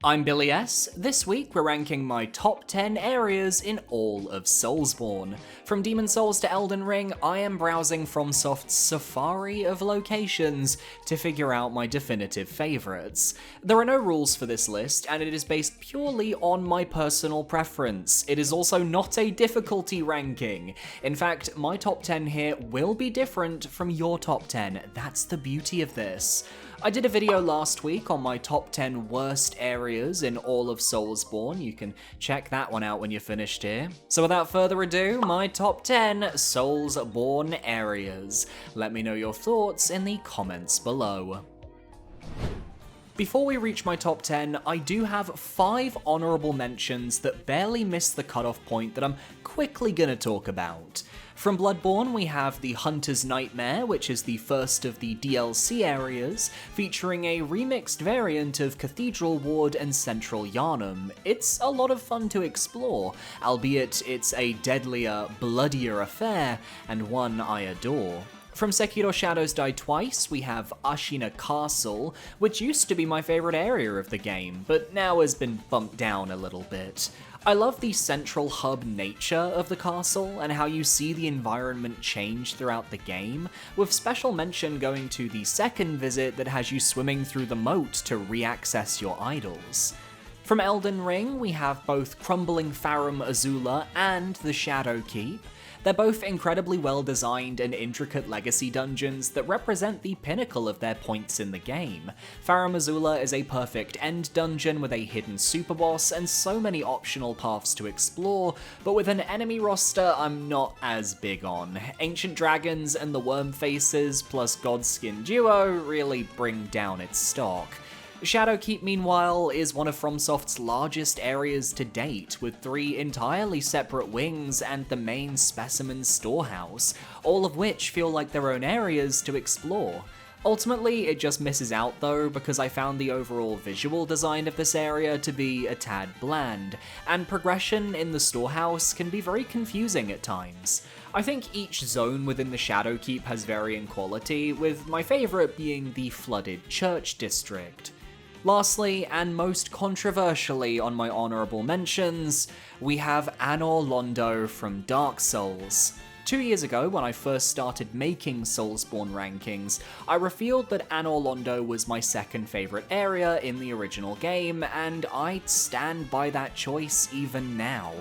I'm Billy S. This week we're ranking my top 10 areas in all of Soulsborne. From Demon Souls to Elden Ring, I am browsing FromSoft's safari of locations to figure out my definitive favourites. There are no rules for this list, and it is based purely on my personal preference. It is also not a difficulty ranking. In fact, my top 10 here will be different from your top 10. That's the beauty of this. I did a video last week on my top 10 worst areas in all of Soulsborne. You can check that one out when you're finished here. So without further ado, my top 10 Soulsborne areas. Let me know your thoughts in the comments below. Before we reach my top 10, I do have 5 honourable mentions that barely miss the cutoff point that I'm quickly gonna talk about. From Bloodborne, we have the Hunter's Nightmare, which is the first of the DLC areas, featuring a remixed variant of Cathedral Ward and Central Yharnam. It's a lot of fun to explore, albeit it's a deadlier, bloodier affair, and one I adore. From Sekiro Shadows Die Twice, we have Ashina Castle, which used to be my favourite area of the game, but now has been bumped down a little bit. I love the central hub nature of the castle and how you see the environment change throughout the game, with special mention going to the second visit that has you swimming through the moat to re-access your idols. From Elden Ring, we have both Crumbling Farum Azula and the Shadow Keep. They're both incredibly well designed and intricate legacy dungeons that represent the pinnacle of their points in the game. Farum Azula is a perfect end dungeon with a hidden super boss and so many optional paths to explore, but with an enemy roster I'm not as big on. Ancient Dragons and the Worm Faces plus Godskin Duo really bring down its stock. Shadowkeep, meanwhile, is one of FromSoft's largest areas to date, with 3 entirely separate wings and the main specimen storehouse, all of which feel like their own areas to explore. Ultimately, it just misses out though, because I found the overall visual design of this area to be a tad bland, and progression in the storehouse can be very confusing at times. I think each zone within the Shadowkeep has varying quality, with my favourite being the flooded church district. Lastly, and most controversially on my honourable mentions, we have Anor Londo from Dark Souls. 2 years ago, when I first started making Soulsborne rankings, I revealed that Anor Londo was my second favourite area in the original game, and I stand by that choice even now.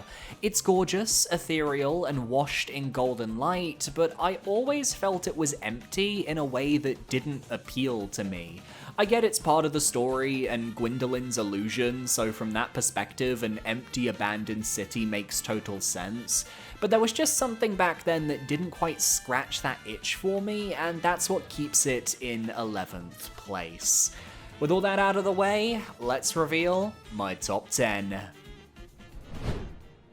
It's gorgeous, ethereal, and washed in golden light, but I always felt it was empty in a way that didn't appeal to me. I get it's part of the story and Gwendolyn's illusion, so from that perspective an empty abandoned city makes total sense, but there was just something back then that didn't quite scratch that itch for me, and that's what keeps it in 11th place. With all that out of the way, let's reveal my top 10.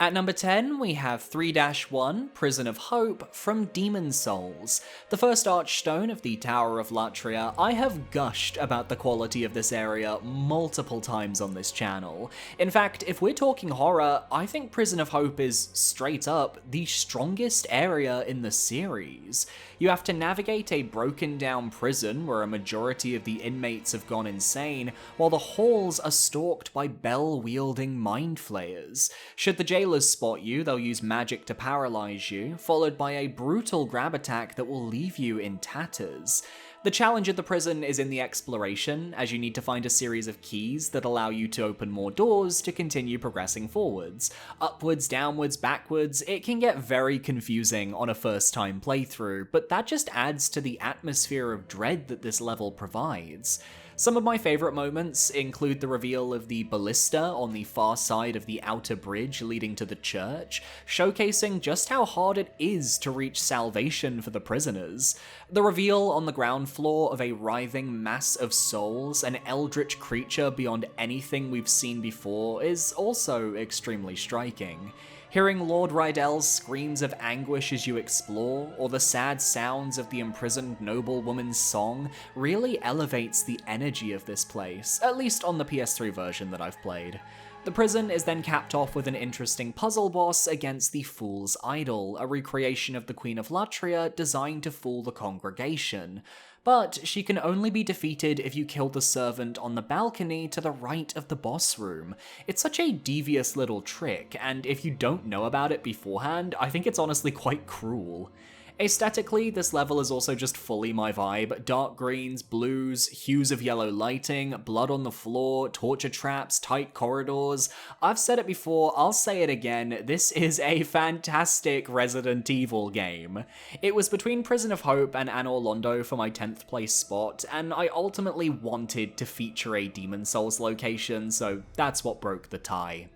At number 10, we have 3-1, Prison of Hope from Demon Souls. The first archstone of the Tower of Latria. I have gushed about the quality of this area multiple times on this channel. In fact, if we're talking horror, I think Prison of Hope is, straight up, the strongest area in the series. You have to navigate a broken down prison where a majority of the inmates have gone insane, while the halls are stalked by bell-wielding mind flayers. Should the jailers spot you, they'll use magic to paralyze you, followed by a brutal grab attack that will leave you in tatters. The challenge of the prison is in the exploration, as you need to find a series of keys that allow you to open more doors to continue progressing forwards. Upwards, downwards, backwards, it can get very confusing on a first time playthrough, but that just adds to the atmosphere of dread that this level provides. Some of my favourite moments include the reveal of the ballista on the far side of the outer bridge leading to the church, showcasing just how hard it is to reach salvation for the prisoners. The reveal on the ground floor of a writhing mass of souls, an eldritch creature beyond anything we've seen before, is also extremely striking. Hearing Lord Rydell's screams of anguish as you explore, or the sad sounds of the imprisoned noblewoman's song, really elevates the energy of this place, at least on the PS3 version that I've played. The prison is then capped off with an interesting puzzle boss against the Fool's Idol, a recreation of the Queen of Latria designed to fool the congregation. but she can only be defeated if you kill the servant on the balcony to the right of the boss room. It's such a devious little trick, and if you don't know about it beforehand, I think it's honestly quite cruel. Aesthetically, this level is also just fully my vibe. Dark greens, blues, hues of yellow lighting, blood on the floor, torture traps, tight corridors. I've said it before, I'll say it again, this is a fantastic Resident Evil game. It was between Prison of Hope and Anor Londo for my 10th place spot, and I ultimately wanted to feature a Demon Souls location, so that's what broke the tie.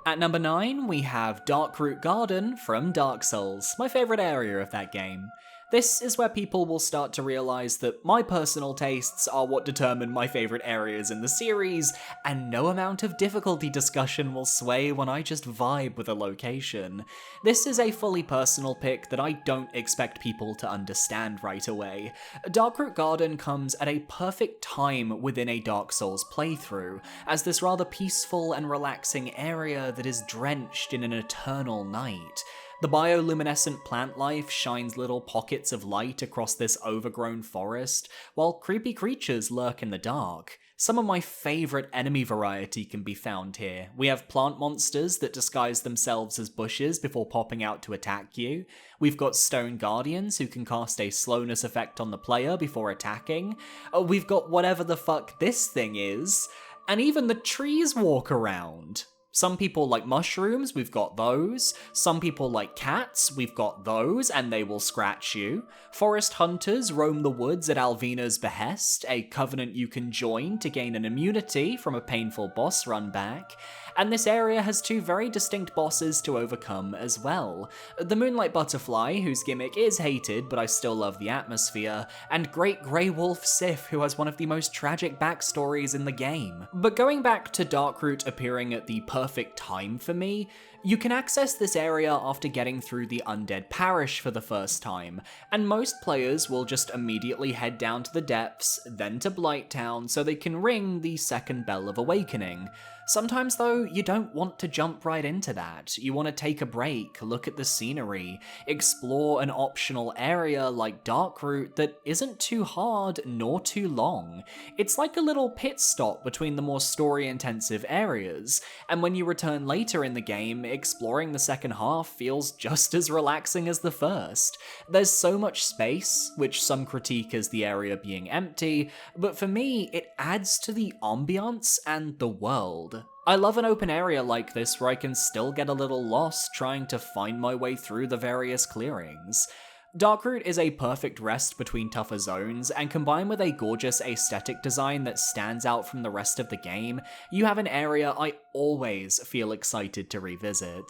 At number 9, we have Darkroot Garden from Dark Souls, my favourite area of that game. This is where people will start to realise that my personal tastes are what determine my favourite areas in the series, and no amount of difficulty discussion will sway when I just vibe with a location. This is a fully personal pick that I don't expect people to understand right away. Darkroot Garden comes at a perfect time within a Dark Souls playthrough, as this rather peaceful and relaxing area that is drenched in an eternal night. The bioluminescent plant life shines little pockets of light across this overgrown forest, while creepy creatures lurk in the dark. Some of my favourite enemy variety can be found here. We have plant monsters that disguise themselves as bushes before popping out to attack you. We've got stone guardians who can cast a slowness effect on the player before attacking. We've got whatever the fuck this thing is. And even the trees walk around. Some people like mushrooms, we've got those. Some people like cats, we've got those, and they will scratch you. Forest hunters roam the woods at Alvina's behest, a covenant you can join to gain an immunity from a painful boss run back. And this area has 2 very distinct bosses to overcome as well. The Moonlight Butterfly, whose gimmick is hated, but I still love the atmosphere, and Great Grey Wolf Sif, who has one of the most tragic backstories in the game. But going back to Darkroot appearing at the perfect time for me, you can access this area after getting through the Undead Parish for the first time, and most players will just immediately head down to the depths, then to Blighttown, so they can ring the second bell of awakening. Sometimes though, you don't want to jump right into that. You want to take a break, look at the scenery, explore an optional area like Darkroot that isn't too hard nor too long. It's like a little pit stop between the more story-intensive areas, and when you return later in the game, exploring the second half feels just as relaxing as the first. There's so much space, which some critique as the area being empty, but for me, it adds to the ambiance and the world. I love an open area like this where I can still get a little lost trying to find my way through the various clearings. Darkroot is a perfect rest between tougher zones, and combined with a gorgeous aesthetic design that stands out from the rest of the game, you have an area I always feel excited to revisit.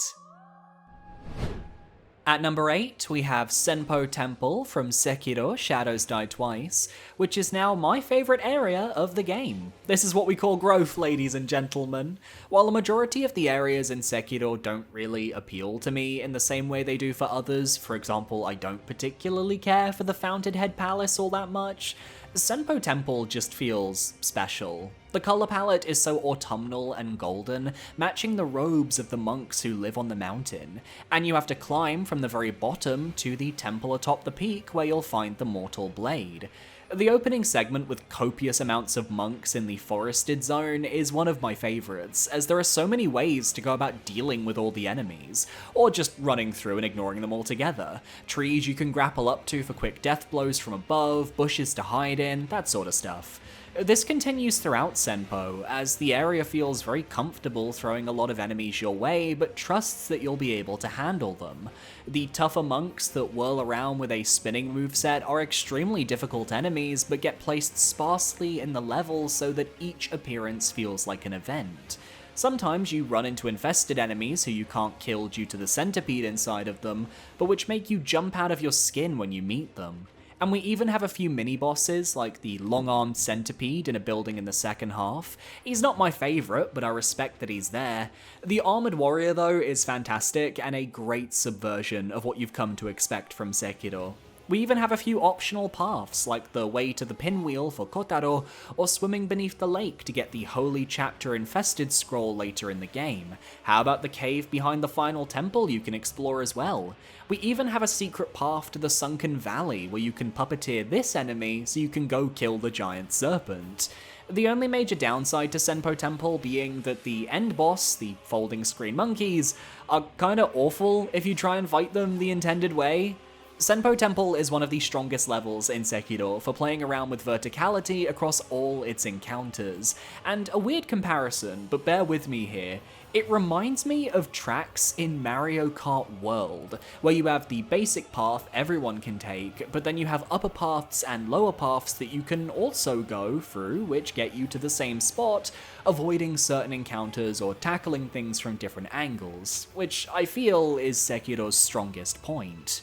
At number 8, we have Senpo Temple from Sekiro Shadows Die Twice, which is now my favourite area of the game. This is what we call growth, ladies and gentlemen. While a majority of the areas in Sekiro don't really appeal to me in the same way they do for others, for example, I don't particularly care for the Fountainhead Palace all that much, Senpo Temple just feels special. The colour palette is so autumnal and golden, matching the robes of the monks who live on the mountain, and you have to climb from the very bottom to the temple atop the peak where you'll find the Mortal Blade. The opening segment with copious amounts of monks in the forested zone is one of my favourites, as there are so many ways to go about dealing with all the enemies, or just running through and ignoring them altogether. Trees you can grapple up to for quick death blows from above, bushes to hide in, that sort of stuff. This continues throughout Senpo, as the area feels very comfortable throwing a lot of enemies your way, but trusts that you'll be able to handle them. The tougher monks that whirl around with a spinning moveset are extremely difficult enemies, but get placed sparsely in the level so that each appearance feels like an event. Sometimes you run into infested enemies who you can't kill due to the centipede inside of them, but which make you jump out of your skin when you meet them. And we even have a few mini-bosses, like the long-armed centipede in a building in the second half. He's not my favourite, but I respect that he's there. The armoured warrior, though, is fantastic, and a great subversion of what you've come to expect from Sekiro. We even have a few optional paths, like the way to the pinwheel for Kotaro, or swimming beneath the lake to get the Holy Chapter Infested scroll later in the game. How about the cave behind the final temple you can explore as well? We even have a secret path to the Sunken Valley, where you can puppeteer this enemy so you can go kill the giant serpent. The only major downside to Senpo Temple being that the end boss, the folding screen monkeys, are kinda awful if you try and fight them the intended way. Senpo Temple is one of the strongest levels in Sekiro for playing around with verticality across all its encounters, and a weird comparison, but bear with me here, it reminds me of tracks in Mario Kart World, where you have the basic path everyone can take, but then you have upper paths and lower paths that you can also go through, which get you to the same spot, avoiding certain encounters or tackling things from different angles, which I feel is Sekiro's strongest point.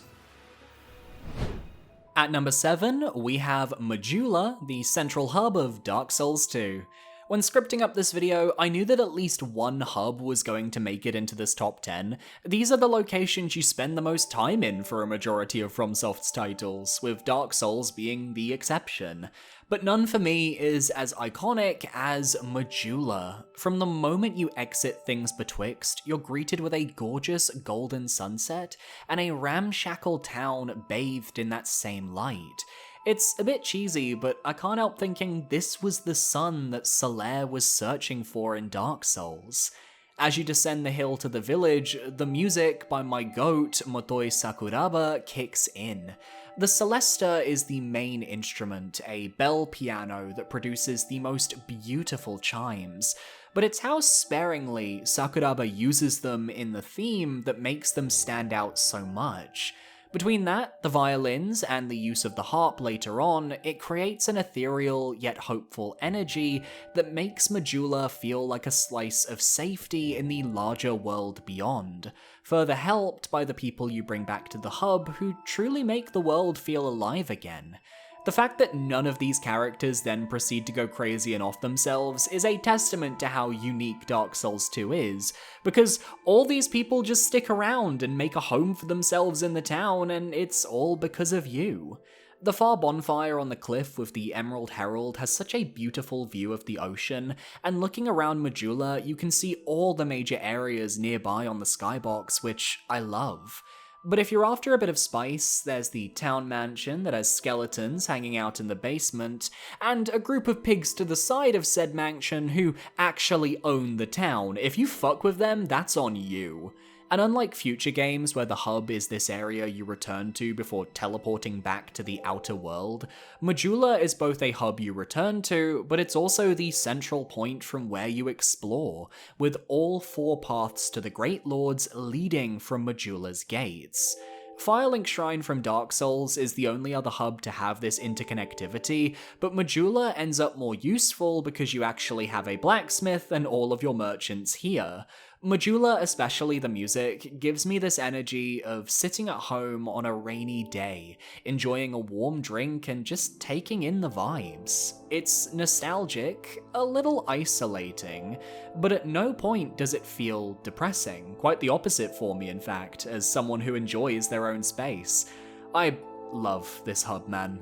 At number 7, we have Majula, the central hub of Dark Souls 2. When scripting up this video, I knew that at least one hub was going to make it into this top 10. These are the locations you spend the most time in for a majority of FromSoft's titles, with Dark Souls being the exception. But none for me is as iconic as Majula. From the moment you exit Things Betwixt, you're greeted with a gorgeous golden sunset and a ramshackle town bathed in that same light. It's a bit cheesy, but I can't help thinking this was the sun that Solaire was searching for in Dark Souls. As you descend the hill to the village, the music by my goat, Motoi Sakuraba, kicks in. The Celesta is the main instrument, a bell piano that produces the most beautiful chimes, but it's how sparingly Sakuraba uses them in the theme that makes them stand out so much. Between that, the violins, and the use of the harp later on, it creates an ethereal yet hopeful energy that makes Majula feel like a slice of safety in the larger world beyond, further helped by the people you bring back to the hub who truly make the world feel alive again. The fact that none of these characters then proceed to go crazy and off themselves is a testament to how unique Dark Souls 2 is, because all these people just stick around and make a home for themselves in the town, and it's all because of you. The far bonfire on the cliff with the Emerald Herald has such a beautiful view of the ocean, and looking around Majula, you can see all the major areas nearby on the skybox, which I love. But if you're after a bit of spice, there's the town mansion that has skeletons hanging out in the basement, and a group of pigs to the side of said mansion who actually own the town. If you fuck with them, that's on you. And unlike future games where the hub is this area you return to before teleporting back to the outer world, Majula is both a hub you return to, but it's also the central point from where you explore, with all 4 paths to the Great Lords leading from Majula's gates. Firelink Shrine from Dark Souls is the only other hub to have this interconnectivity, but Majula ends up more useful because you actually have a blacksmith and all of your merchants here. Majula, especially the music, gives me this energy of sitting at home on a rainy day, enjoying a warm drink and just taking in the vibes. It's nostalgic, a little isolating, but at no point does it feel depressing. Quite the opposite for me, in fact, as someone who enjoys their own space. I love this hub, man.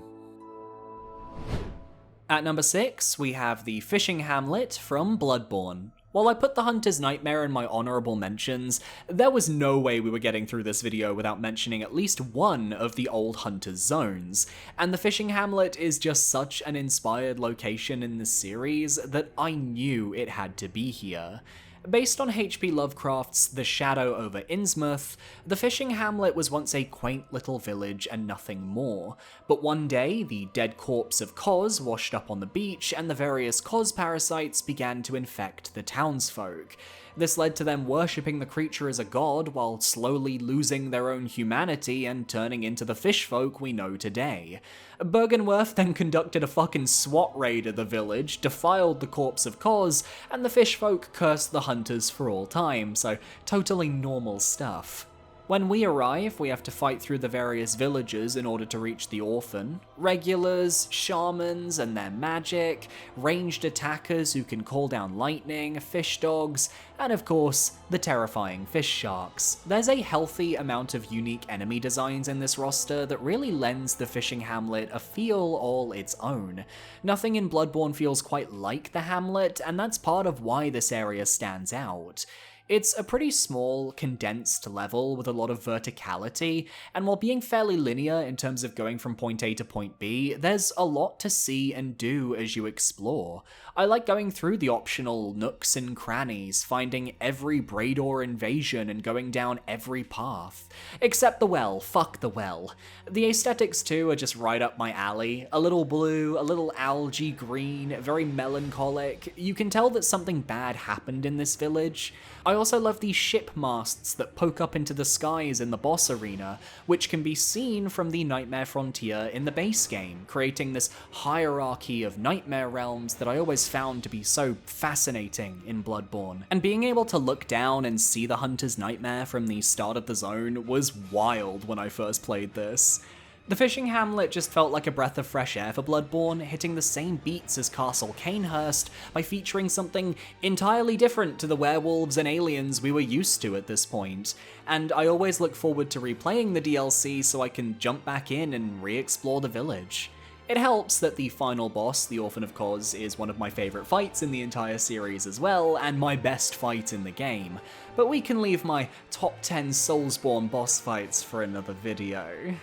At number 6, we have the fishing hamlet from Bloodborne. While I put the Hunter's Nightmare in my honourable mentions, there was no way we were getting through this video without mentioning at least one of the old Hunter's zones, and the fishing hamlet is just such an inspired location in this series that I knew it had to be here. Based on H.P. Lovecraft's The Shadow over Innsmouth, the fishing hamlet was once a quaint little village and nothing more, but one day the dead corpse of Koz washed up on the beach and the various Koz parasites began to infect the townsfolk. This led to them worshipping the creature as a god while slowly losing their own humanity and turning into the fish folk we know today. Bergenworth then conducted a fucking SWAT raid of the village, defiled the corpse of Koz, and the fish folk cursed the hunters for all time, so totally normal stuff. When we arrive, we have to fight through the various villages in order to reach the orphan. Regulars, shamans and their magic, ranged attackers who can call down lightning, fish dogs, and of course, the terrifying fish sharks. There's a healthy amount of unique enemy designs in this roster that really lends the fishing hamlet a feel all its own. Nothing in Bloodborne feels quite like the hamlet, and that's part of why this area stands out. It's a pretty small, condensed level with a lot of verticality, and while being fairly linear in terms of going from point A to point B, there's a lot to see and do as you explore. I like going through the optional nooks and crannies, finding every Brador invasion and going down every path. Except the well, fuck the well. The aesthetics too are just right up my alley. A little blue, a little algae green, very melancholic. You can tell that something bad happened in this village. I also love the ship masts that poke up into the skies in the boss arena, which can be seen from the Nightmare Frontier in the base game, creating this hierarchy of nightmare realms that I always found to be so fascinating in Bloodborne. And being able to look down and see the Hunter's Nightmare from the start of the zone was wild when I first played this. The fishing hamlet just felt like a breath of fresh air for Bloodborne, hitting the same beats as Castle Cainhurst by featuring something entirely different to the werewolves and aliens we were used to at this point. And I always look forward to replaying the DLC so I can jump back in and re-explore the village. It helps that the final boss, the Orphan of Kos, is one of my favourite fights in the entire series as well, and my best fight in the game. But we can leave my top 10 Soulsborne boss fights for another video.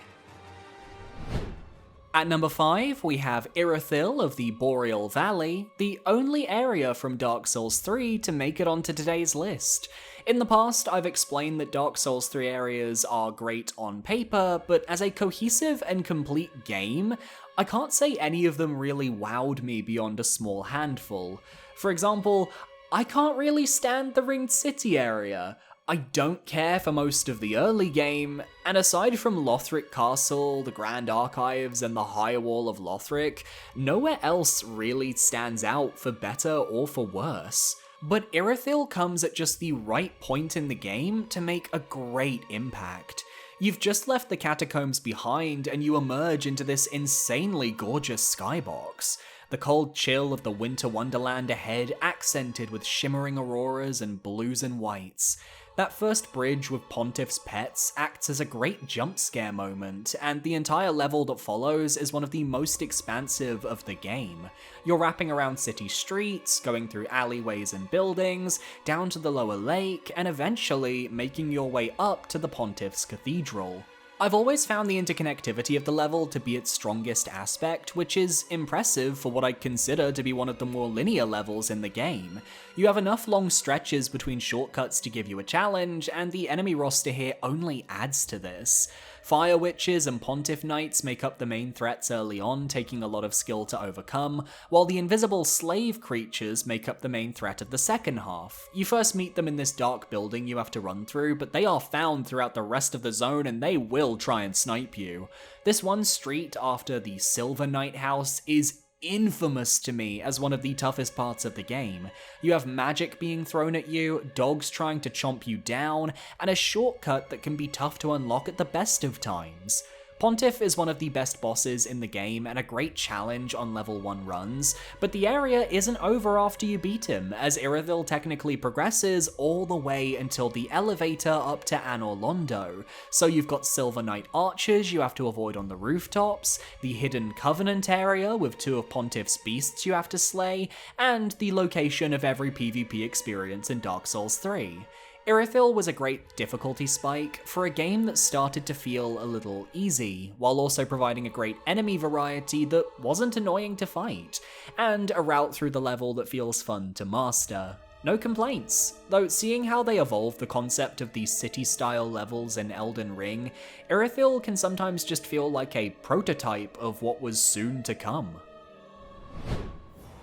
At number 5, we have Irithyll of the Boreal Valley, the only area from Dark Souls 3 to make it onto today's list. In the past, I've explained that Dark Souls 3 areas are great on paper, but as a cohesive and complete game, I can't say any of them really wowed me beyond a small handful. For example, I can't really stand the Ringed City area. I don't care for most of the early game, and aside from Lothric Castle, the Grand Archives, and the High Wall of Lothric, nowhere else really stands out for better or for worse. But Irithyll comes at just the right point in the game to make a great impact. You've just left the catacombs behind and you emerge into this insanely gorgeous skybox. The cold chill of the winter wonderland ahead, accented with shimmering auroras and blues and whites. That first bridge with Pontiff's pets acts as a great jump scare moment, and the entire level that follows is one of the most expansive of the game. You're wrapping around city streets, going through alleyways and buildings, down to the lower lake, and eventually making your way up to the Pontiff's cathedral. I've always found the interconnectivity of the level to be its strongest aspect, which is impressive for what I consider to be one of the more linear levels in the game. You have enough long stretches between shortcuts to give you a challenge, and the enemy roster here only adds to this. Fire Witches and Pontiff Knights make up the main threats early on, taking a lot of skill to overcome, while the invisible slave creatures make up the main threat of the second half. You first meet them in this dark building you have to run through, but they are found throughout the rest of the zone and they will try and snipe you. This one street after the Silver Knight house is infamous to me as one of the toughest parts of the game. You have magic being thrown at you, dogs trying to chomp you down, and a shortcut that can be tough to unlock at the best of times. Pontiff is one of the best bosses in the game and a great challenge on level 1 runs, but the area isn't over after you beat him, as Irithyll technically progresses all the way until the elevator up to Anor Londo. So you've got Silver Knight archers you have to avoid on the rooftops, the Hidden Covenant area with 2 of Pontiff's beasts you have to slay, and the location of every PvP experience in Dark Souls 3. Irithyll was a great difficulty spike for a game that started to feel a little easy, while also providing a great enemy variety that wasn't annoying to fight, and a route through the level that feels fun to master. No complaints, though seeing how they evolve the concept of these city-style levels in Elden Ring, Irithyll can sometimes just feel like a prototype of what was soon to come.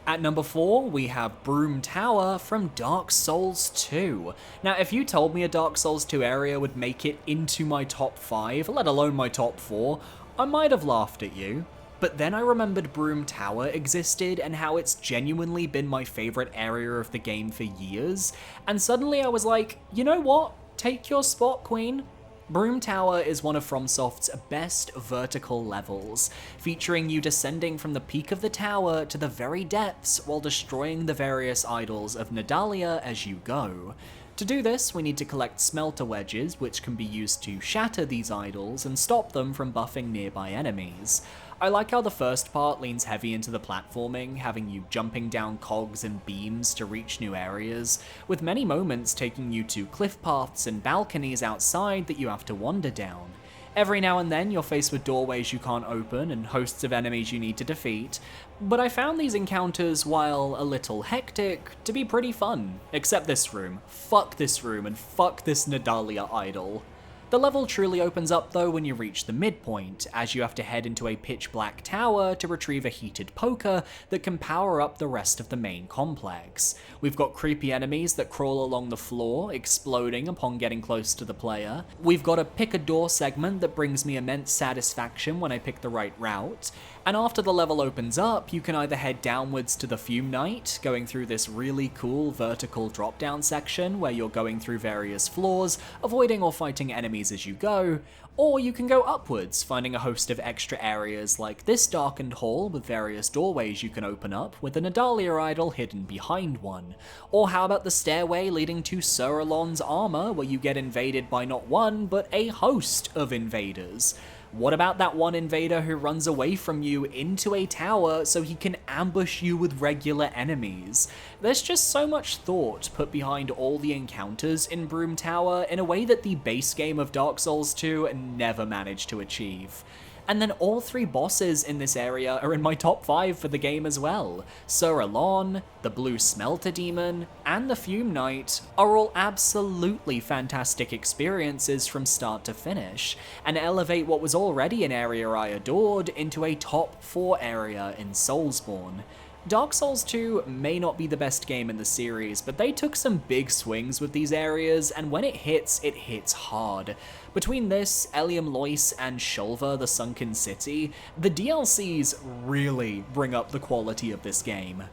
At number 4, we have Broom Tower from Dark Souls 2. Now, if you told me a Dark Souls 2 area would make it into my top 5, let alone my top 4, I might have laughed at you. But then I remembered Broom Tower existed and how it's genuinely been my favourite area of the game for years, and suddenly I was like, you know what? Take your spot, Queen. Broom Tower is one of FromSoft's best vertical levels, featuring you descending from the peak of the tower to the very depths while destroying the various idols of Noodalia as you go. To do this, we need to collect smelter wedges, which can be used to shatter these idols and stop them from buffing nearby enemies. I like how the first part leans heavy into the platforming, having you jumping down cogs and beams to reach new areas, with many moments taking you to cliff paths and balconies outside that you have to wander down. Every now and then you're faced with doorways you can't open and hosts of enemies you need to defeat, but I found these encounters, while a little hectic, to be pretty fun. Except this room. Fuck this room and fuck this Noodalia idol. The level truly opens up though when you reach the midpoint, as you have to head into a pitch black tower to retrieve a heated poker that can power up the rest of the main complex. We've got creepy enemies that crawl along the floor, exploding upon getting close to the player. We've got a pick a door segment that brings me immense satisfaction when I pick the right route. And after the level opens up, you can either head downwards to the Fume Night, going through this really cool vertical drop-down section where you're going through various floors, avoiding or fighting enemies as you go, or you can go upwards, finding a host of extra areas like this darkened hall with various doorways you can open up with a Noodalia idol hidden behind one. Or how about the stairway leading to Sir Alon's armor, where you get invaded by not one, but a host of invaders. What about that one invader who runs away from you into a tower so he can ambush you with regular enemies? There's just so much thought put behind all the encounters in Broom Tower in a way that the base game of Dark Souls 2 never managed to achieve. And then all three bosses in this area are in my top 5 for the game as well. Sir Alon, the Blue Smelter Demon, and the Fume Knight are all absolutely fantastic experiences from start to finish, and elevate what was already an area I adored into a top 4 area in Soulsborne. Dark Souls 2 may not be the best game in the series, but they took some big swings with these areas, and when it hits hard. Between this, Eliam Lois, and Shulva the Sunken City, the DLCs really bring up the quality of this game.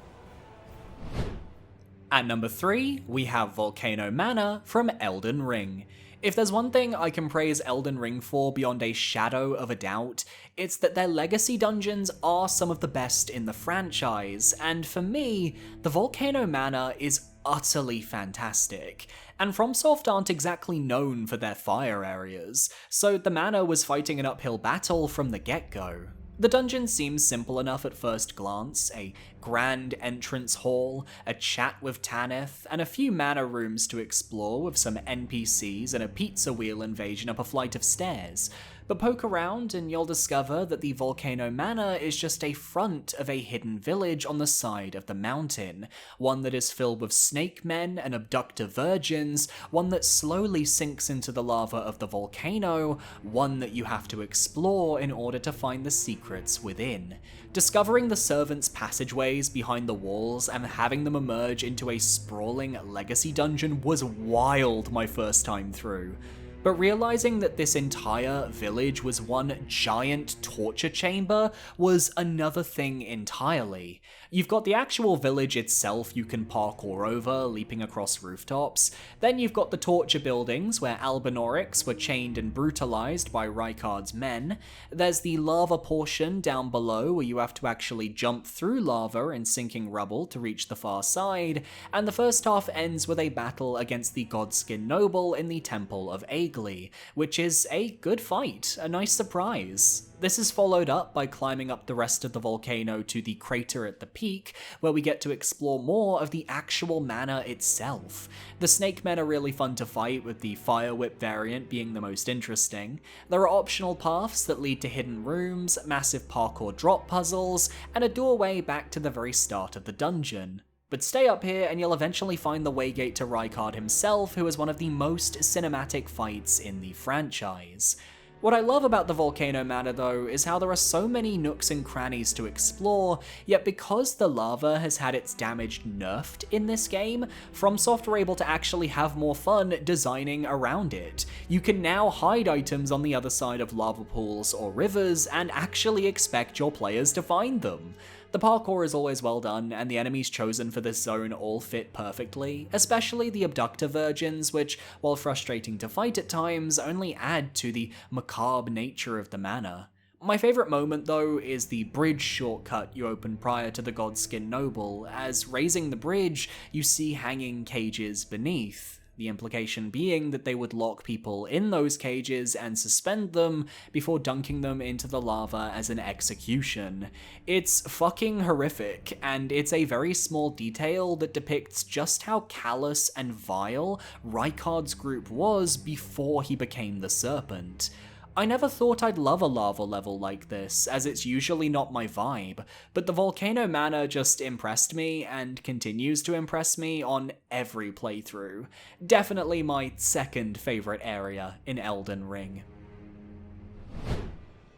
At number 3, we have Volcano Manor from Elden Ring. If there's one thing I can praise Elden Ring for beyond a shadow of a doubt, it's that their legacy dungeons are some of the best in the franchise, and for me, the Volcano Manor is utterly fantastic. And FromSoft aren't exactly known for their fire areas, so the manor was fighting an uphill battle from the get-go. The dungeon seems simple enough at first glance, a grand entrance hall, a chat with Tanith, and a few manor rooms to explore with some NPCs and a pizza wheel invasion up a flight of stairs. But poke around and you'll discover that the Volcano Manor is just a front of a hidden village on the side of the mountain, one that is filled with snake men and abductor virgins, one that slowly sinks into the lava of the volcano, one that you have to explore in order to find the secrets within. Discovering the servants' passageways behind the walls and having them emerge into a sprawling legacy dungeon was wild my first time through. But realizing that this entire village was one giant torture chamber was another thing entirely. You've got the actual village itself you can parkour over, leaping across rooftops. Then you've got the torture buildings where Albinaurics were chained and brutalized by Rykard's men. There's the lava portion down below where you have to actually jump through lava and sinking rubble to reach the far side. And the first half ends with a battle against the Godskin Noble in the Temple of Aegli, which is a good fight, a nice surprise. This is followed up by climbing up the rest of the volcano to the crater at the peak, where we get to explore more of the actual manor itself. The snake men are really fun to fight, with the fire whip variant being the most interesting. There are optional paths that lead to hidden rooms, massive parkour drop puzzles, and a doorway back to the very start of the dungeon. But stay up here and you'll eventually find the waygate to Rykard himself, who is one of the most cinematic fights in the franchise. What I love about the Volcano Manor though is how there are so many nooks and crannies to explore, yet because the lava has had its damage nerfed in this game, FromSoft were able to actually have more fun designing around it. You can now hide items on the other side of lava pools or rivers and actually expect your players to find them. The parkour is always well done, and the enemies chosen for this zone all fit perfectly, especially the abductor virgins, which, while frustrating to fight at times, only add to the macabre nature of the manor. My favourite moment, though, is the bridge shortcut you open prior to the Godskin Noble, as raising the bridge, you see hanging cages beneath. The implication being that they would lock people in those cages and suspend them before dunking them into the lava as an execution. It's fucking horrific, and it's a very small detail that depicts just how callous and vile Rykard's group was before he became the Serpent. I never thought I'd love a lava level like this, as it's usually not my vibe, but the Volcano Manor just impressed me and continues to impress me on every playthrough. Definitely my second favourite area in Elden Ring.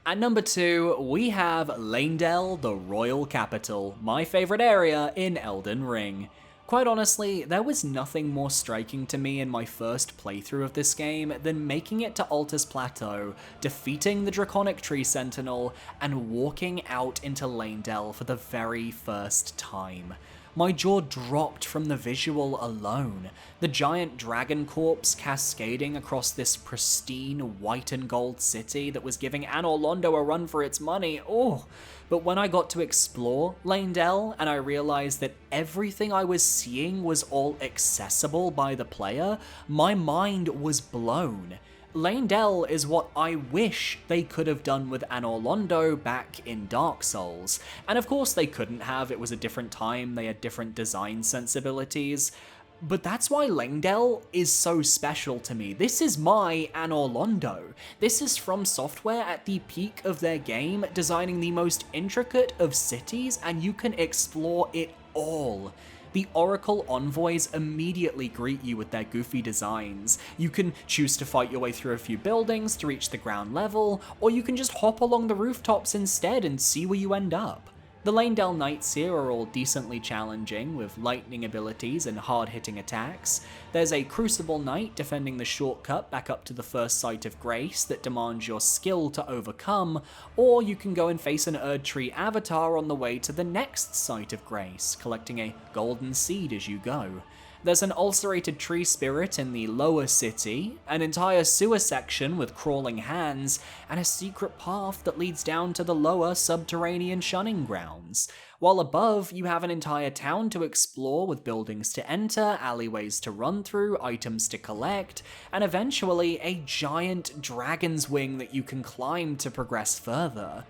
At number 2, we have Leyndell, the Royal Capital, my favourite area in Elden Ring. Quite honestly, there was nothing more striking to me in my first playthrough of this game than making it to Altus Plateau, defeating the Draconic Tree Sentinel, and walking out into Leyndell for the very first time. My jaw dropped from the visual alone. The giant dragon corpse cascading across this pristine white and gold city that was giving Anor Londo a run for its money, oh. But when I got to explore Leyndell and I realized that everything I was seeing was all accessible by the player, my mind was blown. Leyndell is what I wish they could have done with Anor Londo back in Dark Souls. And of course they couldn't have, it was a different time, they had different design sensibilities. But that's why Leyndell is so special to me. This is my Anor Londo. This is FromSoftware at the peak of their game, designing the most intricate of cities, and you can explore it all. The Oracle Envoys immediately greet you with their goofy designs. You can choose to fight your way through a few buildings to reach the ground level, or you can just hop along the rooftops instead and see where you end up. The Leyndell Knights here are all decently challenging, with lightning abilities and hard-hitting attacks. There's a Crucible Knight defending the shortcut back up to the first Site of Grace that demands your skill to overcome, or you can go and face an Erdtree avatar on the way to the next Site of Grace, collecting a golden seed as you go. There's an ulcerated tree spirit in the lower city, an entire sewer section with crawling hands, and a secret path that leads down to the lower subterranean shunning grounds. While above, you have an entire town to explore with buildings to enter, alleyways to run through, items to collect, and eventually a giant dragon's wing that you can climb to progress further.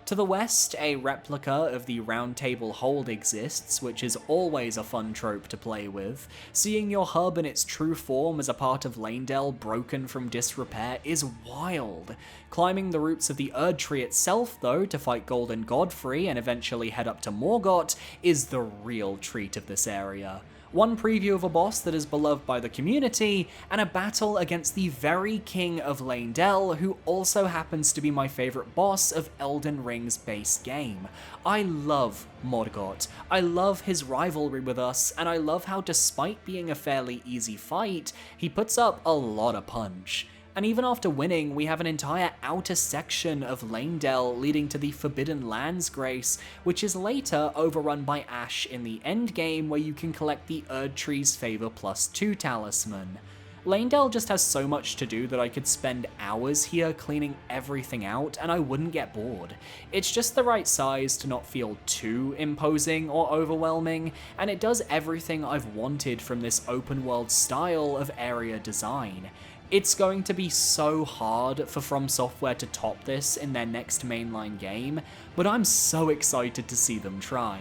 To the west, a replica of the Round Table Hold exists, which is always a fun trope to play with. Seeing your hub in its true form as a part of Leyndell broken from disrepair is wild. Climbing the roots of the Erdtree itself, though, to fight Golden Godfrey and eventually head up to Morgott is the real treat of this area. One preview of a boss that is beloved by the community, and a battle against the very king of Leyndell, who also happens to be my favourite boss of Elden Ring's base game. I love Morgott, I love his rivalry with us, and I love how despite being a fairly easy fight, he puts up a lot of punch. And even after winning, we have an entire outer section of Leyndell leading to the Forbidden Lands Grace, which is later overrun by Ash in the endgame, where you can collect the Erdtree's Favor +2 talisman. Leyndell just has so much to do that I could spend hours here cleaning everything out and I wouldn't get bored. It's just the right size to not feel too imposing or overwhelming, and it does everything I've wanted from this open world style of area design. It's going to be so hard for FromSoftware to top this in their next mainline game, but I'm so excited to see them try.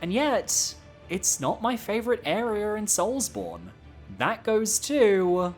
And yet, it's not my favourite area in Soulsborne. That goes to...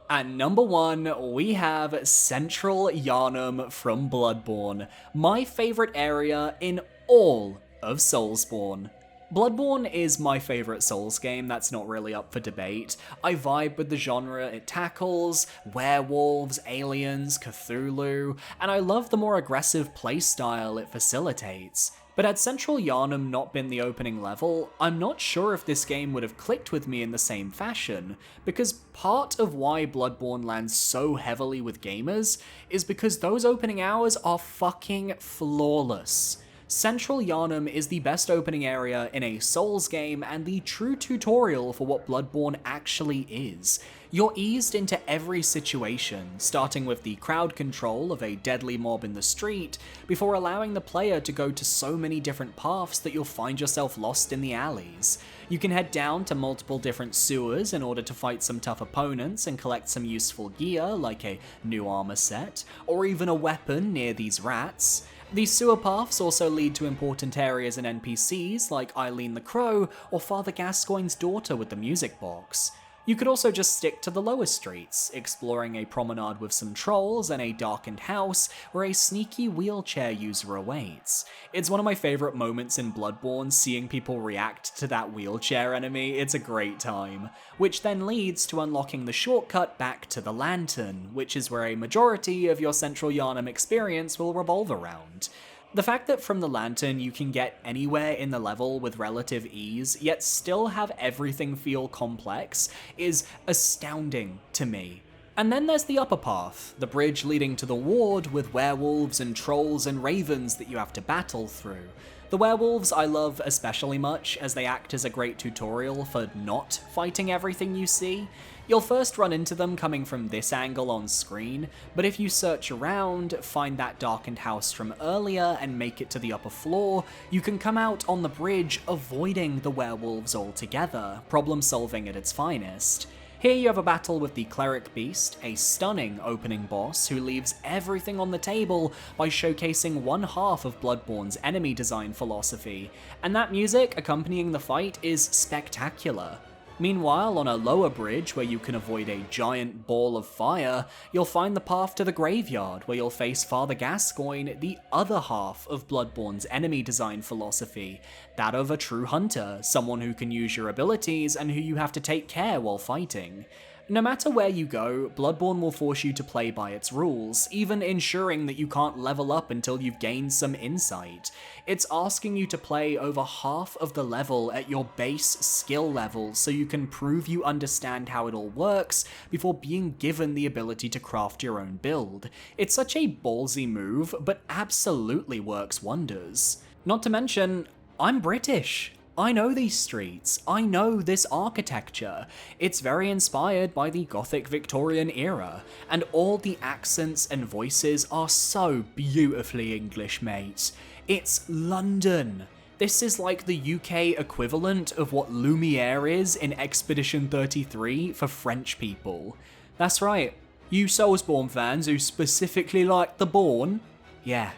At number 1, we have Central Yharnam from Bloodborne, my favourite area in all of Soulsborne. Bloodborne is my favourite Souls game, that's not really up for debate. I vibe with the genre it tackles, werewolves, aliens, Cthulhu, and I love the more aggressive playstyle it facilitates. But had Central Yharnam not been the opening level, I'm not sure if this game would have clicked with me in the same fashion, because part of why Bloodborne lands so heavily with gamers is because those opening hours are fucking flawless. Central Yharnam is the best opening area in a Souls game and the true tutorial for what Bloodborne actually is. You're eased into every situation, starting with the crowd control of a deadly mob in the street, before allowing the player to go to so many different paths that you'll find yourself lost in the alleys. You can head down to multiple different sewers in order to fight some tough opponents and collect some useful gear, like a new armor set, or even a weapon near these rats. These sewer paths also lead to important areas and NPCs like Eileen the Crow or Father Gascoigne's daughter with the music box. You could also just stick to the lower streets, exploring a promenade with some trolls and a darkened house where a sneaky wheelchair user awaits. It's one of my favourite moments in Bloodborne, seeing people react to that wheelchair enemy. It's a great time. Which then leads to unlocking the shortcut back to the Lantern, which is where a majority of your Central Yharnam experience will revolve around. The fact that from the Lantern you can get anywhere in the level with relative ease, yet still have everything feel complex, is astounding to me. And then there's the upper path, the bridge leading to the ward with werewolves and trolls and ravens that you have to battle through. The werewolves I love especially much, as they act as a great tutorial for not fighting everything you see. You'll first run into them coming from this angle on screen, but if you search around, find that darkened house from earlier and make it to the upper floor, you can come out on the bridge avoiding the werewolves altogether, problem solving at its finest. Here you have a battle with the Cleric Beast, a stunning opening boss who leaves everything on the table by showcasing one half of Bloodborne's enemy design philosophy, and that music accompanying the fight is spectacular. Meanwhile, on a lower bridge where you can avoid a giant ball of fire, you'll find the path to the graveyard where you'll face Father Gascoigne, the other half of Bloodborne's enemy design philosophy, that of a true hunter, someone who can use your abilities and who you have to take care while fighting. No matter where you go, Bloodborne will force you to play by its rules, even ensuring that you can't level up until you've gained some insight. It's asking you to play over half of the level at your base skill level so you can prove you understand how it all works before being given the ability to craft your own build. It's such a ballsy move, but absolutely works wonders. Not to mention, I'm British. I know these streets, I know this architecture. It's very inspired by the Gothic Victorian era, and all the accents and voices are so beautifully English, mate. It's London. This is like the UK equivalent of what Lumiere is in Expedition 33 for French people. That's right, you Soulsborne fans who specifically like the Bourne, yeah,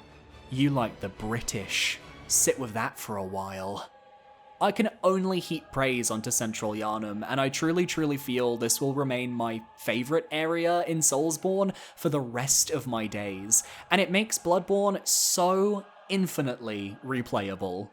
you like the British. Sit with that for a while. I can only heap praise onto Central Yharnam, and I truly feel this will remain my favourite area in Soulsborne for the rest of my days, and it makes Bloodborne so infinitely replayable.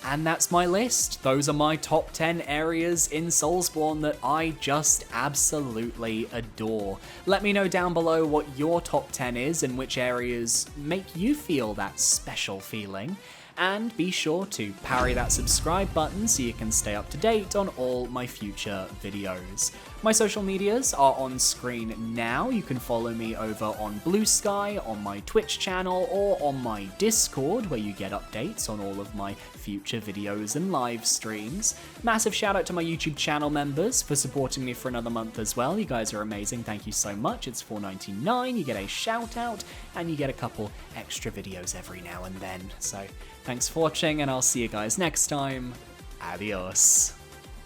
And that's my list. Those are my top 10 areas in Soulsborne that I just absolutely adore. Let me know down below what your top 10 is and which areas make you feel that special feeling. And be sure to parry that subscribe button so you can stay up to date on all my future videos. My social medias are on screen now. You can follow me over on Blue Sky, on my Twitch channel, or on my Discord, where you get updates on all of my future videos and live streams. Massive shout out to my YouTube channel members for supporting me for another month as well. You guys are amazing, thank you so much. It's $4.99, you get a shout out, and you get a couple extra videos every now and then. So thanks for watching, and I'll see you guys next time. Adios.